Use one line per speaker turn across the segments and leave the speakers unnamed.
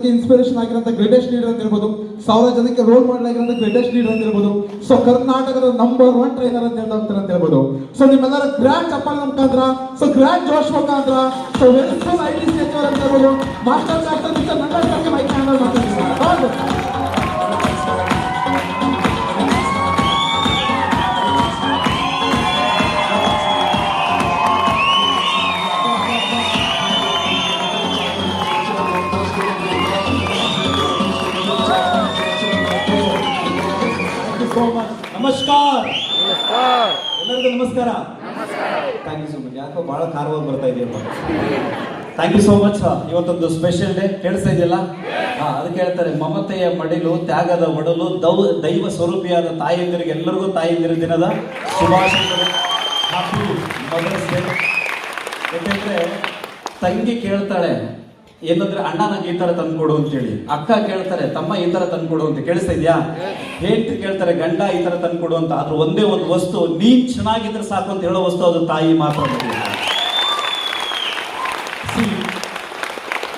Inspiration ಆಗಿರೋಂಥ greatest leader ಅಂತ ಹೇಳ್ಬೋದು, 1000 ಜನಕ್ಕೆ ರೋಲ್ ಮಾಡಲ್ ಆಗಿರೋಂಥ ಗ್ರೇಟೆಸ್ಟ್ ಲೀಡರ್ ಅಂತ ಹೇಳ್ಬೋದು. ಸೊ ಕರ್ನಾಟಕದ ನಂಬರ್ 1 ಟ್ರೈನರ್ ಅಂತ ಹೇಳ್ತಾರೆ ಅಂತ ಹೇಳ್ಬೋದು. ಸೊ ನಿಮ್ಮೆಲ್ಲರ ಗ್ರ್ಯಾಂಡ್ ಚಪ್ಪಾಳೆ ಮುಖಾಂತರ, ಸೊ ಗ್ರ್ಯಾಂಡ್ ಜೋಶ್ ಮುಖಾಂತರ, ಸೊ ವೆಲ್ಕಮ್ ಐಟಿ ಸೆಕ್ಟರ್ ಅಂತ ಹೇಳ್ಬೋದು. ಮಾಸ್ಟರ್ ಡಾಕ್ಟರ್ ಮಿಸ್ಟರ್ ನಂದನ್ ಸರ್ಗೆ ಮೈಕ್ ಹ್ಯಾಂಡಲ್ ಮಾಡ್ತಿದ್ದಾರೆ.
ನಮಸ್ಕಾರ ಎಲ್ಲರಿಗೂ ನಮಸ್ಕಾರ. Thank you so much. ಯಾಕೋ ಬಹಳ ಕಾರವಾಗಿ ಬರ್ತಾ ಇದೆಯಪ್ಪ. Thank you so much. ಇವತ್ತೊಂದು ಸ್ಪೆಷಲ್ ಡೇ. ಕೇಳಿಸ್ತಾ ಇದೆಯಲ್ಲ? ಅದಕ್ಕೆ ಹೇಳ್ತಾರೆ, ಮಮತೆಯ ಮಡಿಲು, ತ್ಯಾಗದ ಒಡಲು, ದೈವ ಸ್ವರೂಪಿಯಾದ ತಾಯಂದಿರಿಗೆ ಎಲ್ಲರಿಗೂ ತಾಯಂದಿರ ದಿನದ ಶುಭಾಶಯಗಳು. Happy mother's day. ಯಾಕೆಂದ್ರೆ ತಂಗಿ ಕೇಳ್ತಾಳೆ ಏನಂದ್ರೆ, ಅಣ್ಣ ನಂಗೆ ಈ ತರ ತಂದ್ಕೊಡು ಅಂತೇಳಿ. ಅಕ್ಕ ಕೇಳ್ತಾರೆ, ತಮ್ಮ ಈ ತರ ತಂದ್ಕೊಡು ಅಂತ. ಕೇಳಿಸ್ತಾ ಇದೆಯಾ? ಹೆಂಡತಿ ಕೇಳ್ತಾರೆ, ಗಂಡ ಈ ತರ ತಂದ್ಕೊಡು ಅಂತ. ಆದ್ರೂ ಒಂದೇ ಒಂದು ವಸ್ತು, ನೀನ್ ಚೆನ್ನಾಗಿದ್ರೆ ಸಾಕು ಅಂತ ಹೇಳೋ ವಸ್ತು, ಅದು ತಾಯಿ ಮಾತ್ರ.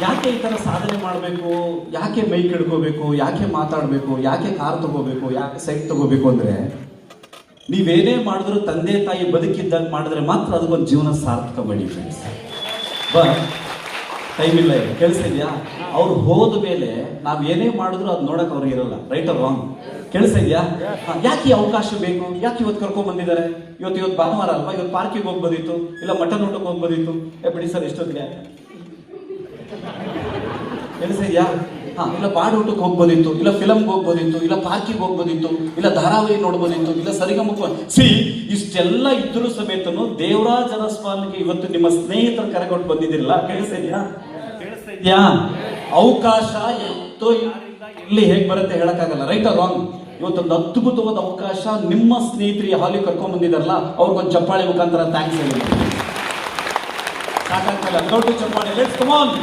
ಯಾಕೆ ಈ ತರ ಸಾಧನೆ ಮಾಡಬೇಕು, ಯಾಕೆ ಮೈಕ್ ಹಿಡ್ಕೋಬೇಕು, ಯಾಕೆ ಮಾತಾಡಬೇಕು, ಯಾಕೆ ಕಾರ್ ತಗೋಬೇಕು, ಯಾಕೆ ಸೈಟ್ ತಗೋಬೇಕು ಅಂದ್ರೆ, ನೀವೇನೇ ಮಾಡಿದ್ರು ತಂದೆ ತಾಯಿ ಬದುಕಿದ್ದಾಗ ಮಾಡಿದ್ರೆ ಮಾತ್ರ ಅದಕ್ಕೊಂದು ಜೀವನ ಸಾರ್ಥಕ ಮಾಡಿ ಫ್ರೆಂಡ್ಸ್. ಬಟ್ ಟೈಮ್ ಇಲ್ಲ. ಈಗ ಕೆಲಸ ಇದೆಯಾ? ಅವ್ರು ಹೋದ ಮೇಲೆ ನಾವ್ ಏನೇ ಮಾಡಿದ್ರು ಅದು ನೋಡಕ್ ಅವ್ರಿಗೆ ಇರಲ್ಲ. Right or wrong? ಕೆಲಸ ಇದೆಯಾ? ಯಾಕೆ ಈ ಅವಕಾಶ ಬೇಕು? ಯಾಕೆ ಇವತ್ತು ಕರ್ಕೊಂಡ್ ಬಂದಿದ್ದಾರೆ? ಇವತ್ತು ಭಾನುವಾರ ಅಲ್ವಾ? ಇವತ್ತು ಪಾರ್ಕಿಗೆ ಹೋಗ್ಬೋದಿತ್ತು, ಇಲ್ಲ ಮಟನ್ ಊಟಕ್ಕೆ ಹೋಗ್ಬೋದಿತ್ತು. ಬಿಡಿ ಸರ್, ಎಷ್ಟೊತ್ತಿಗೆ ಕೆಲಸ ಇದೆಯಾ? ಇಲ್ಲ ಬಾಡ್ ಊಟಕ್ಕೆ ಹೋಗ್ಬೋದಿತ್ತು, ಇಲ್ಲ ಫಿಲಮ್ಗೆ ಹೋಗ್ಬೋದಿತ್ತು, ಇಲ್ಲ ಪಾರ್ಕಿಗೆ ಹೋಗ್ಬೋದಿತ್ತು, ಇಲ್ಲ ಧಾರಾವಾಹಿ ನೋಡ್ಬೋದಿತ್ತು, ಇಲ್ಲ ಸರಿಗಮಕ. ಇಷ್ಟೆಲ್ಲ ಇದ್ರೂ ಸಮೇತನು ದೇವರಾಜ ಅರಸ್ವಾಮಿಗೆ ಇವತ್ತು ನಿಮ್ಮ ಸ್ನೇಹಿತರ ಕರೆಗೊಂಡು ಬಂದಿದ್ದಿಲ್ಲ. ಕೆಲಸ ಇದೆಯಾ? ಅವಕಾಶ ಎತ್ತೋ ಯಾರಿಂದ ಎಲ್ಲಿ ಹೇಗೆ ಬರುತ್ತೆ ಹೇಳಕ್ಕಾಗಲ್ಲ. Right or wrong? ಇವತ್ತೊಂದು ಅದ್ಭುತವಾದ ಅವಕಾಶ ನಿಮ್ಮ ಸ್ನೇಹಿತರಿಗೆ ಹಾಲಿ ಕರ್ಕೊಂಡ್ ಬಂದಿದಾರಲ್ಲ, ಅವ್ರಿಗೊಂದು ಚಪ್ಪಾಳೆ ಮುಖಾಂತರ ಥ್ಯಾಂಕ್ಸ್ ಹೇಳಿ. ಸಾಕಾಗ್ತಲ್ಲ? ದೊಡ್ಡ ಚಪ್ಪಾಳೆ. Let's come on.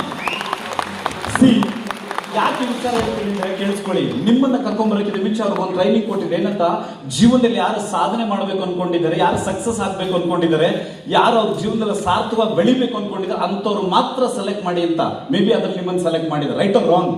ಯಾಕೆ ವಿಚಾರ ಹೇಳ್ತೀನಿ ಅಂದ್ರೆ, ಕೇಳಿಸ್ಕೊಳ್ಳಿ. ನಿಮ್ಮನ್ನ ಕರ್ಕೊಂಡ್ಬರೋಕೆ ಮುಂಚೆ ಅವ್ರಿಗೊಂದು ಟ್ರೈನಿಂಗ್ ಕೊಟ್ಟಿದ್ರೆ ಏನಂತ, ಜೀವನದಲ್ಲಿ ಯಾರು ಸಾಧನೆ ಮಾಡಬೇಕು ಅನ್ಕೊಂಡಿದ್ದಾರೆ, ಯಾರು ಸಕ್ಸಸ್ ಆಗ್ಬೇಕು ಅನ್ಕೊಂಡಿದ್ದಾರೆ, ಯಾರು ಅವ್ರ ಜೀವನದಲ್ಲಿ ಸಾರ್ಥಕವಾಗಿ ಬೆಳಿಬೇಕು ಅನ್ಕೊಂಡಿದ್ದಾರೆ, ಅಂತವ್ರು ಮಾತ್ರ ಸೆಲೆಕ್ಟ್ ಮಾಡಿ ಅಂತ. ಮೇ ಬಿ ಅದ್ರಲ್ಲಿ ನಿಮ್ಮನ್ನು ಸೆಲೆಕ್ಟ್ ಮಾಡಿದ್ದಾರೆ. Right or wrong?